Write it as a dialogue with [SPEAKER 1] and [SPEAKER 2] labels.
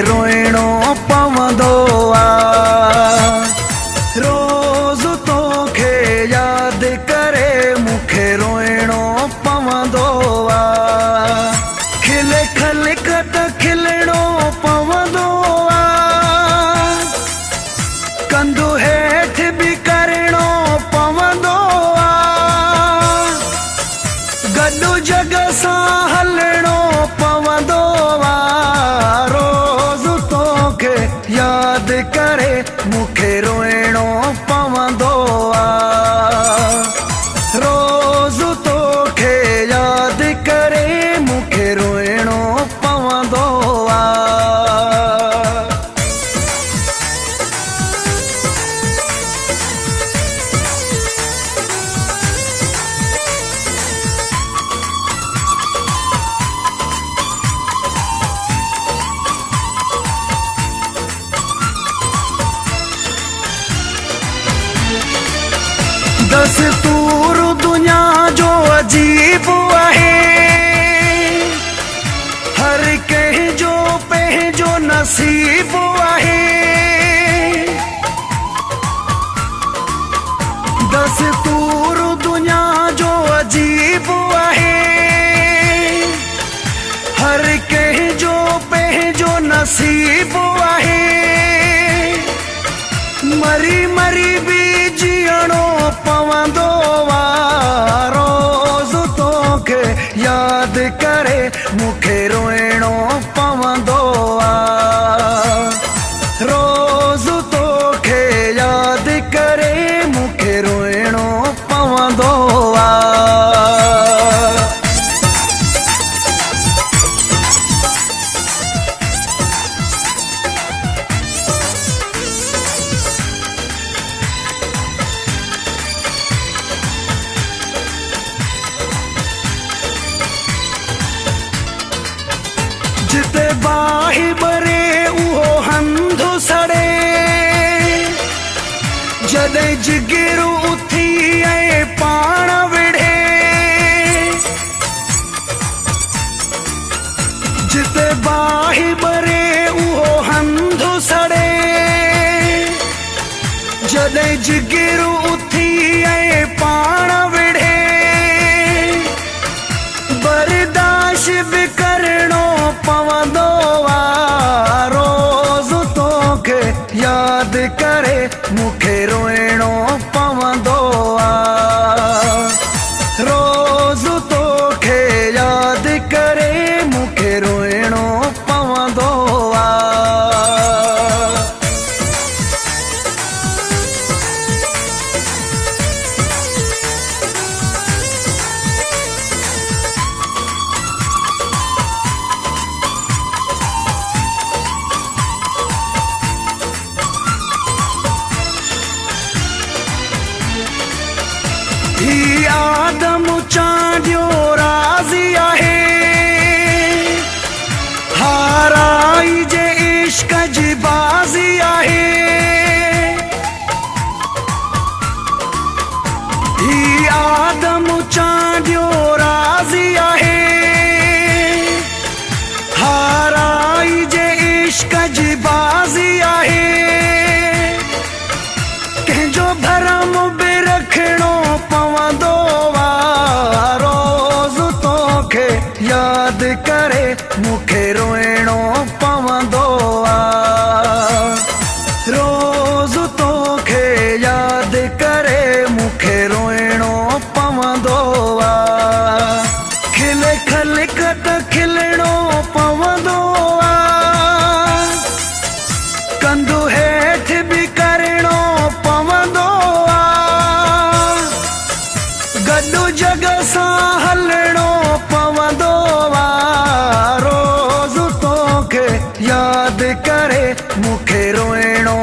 [SPEAKER 1] रोइणो पवंदो आ। रोज़ तोखे याद करे मूंखे रोइणो पवंदो आ। खिले खलकत खिलणो पवंदो आ। कंधु हेठि बि करणो पवंदो आ। गॾु जग सां हलणो पवंदो आ। रोज़ तोखे याद करे मूंखे रोइणो पवंदो आ। रोज़ तोखे याद करे मूंखे रोइणो पवंदो आ। दस्तूर दुनिया जो अजीब आहे। हर कंहिंजो पंहिंजो नसीब आहे। दस्तूर दुनिया जो अजीब आहे। हर कंहिंजो पंहिंजो नसीब आहे। मरी मरी बि जीअणो पवंदो आ। रोज़ तोखे याद करे मूंखे रोइणो पवंदो आ। रोज़ तोखे याद करे मूंखे रोइणो पवंदो आ। जिते बाहि बरे उहो हंधु सड़े। जॾहिं जिगिरू उथी ऐं पाण विढ़े। जिते बाहि बरे उहो हंधु सड़े। जॾहिं जिगिरू उथी ऐं पाण विढ़े। बर्दाश्त बि करणो पवंदो आ। रोज़ तोखे याद करे मूंखे रोइणो पवंदो आ। रोज़ तोखे याद करे मूंखे रोइणो पवंदो आ। ही आदम चांडियो राज़ी आहे। हाराई जे इश्क जी बाज़ी आहे। ही आदम चांडियो राज़ी आहे। हाराई जे इश्क जी बाज़ी आहे। कंहिंजो भरम बि रखणो पवंदो आ। रोज़ तोखे याद करे मूंखे रोइणो पवंदो आ। रोज़ तोखे याद करे मूंखे रोइणो पवंदो आ। खिले खलकत खिलणो पवंदो आ। कंधु हेठि बि करणो पवंदो आ। गॾु जग सां हलणो पवंदो आ। रोज़ तोखे याद करे मूंखे रोइणो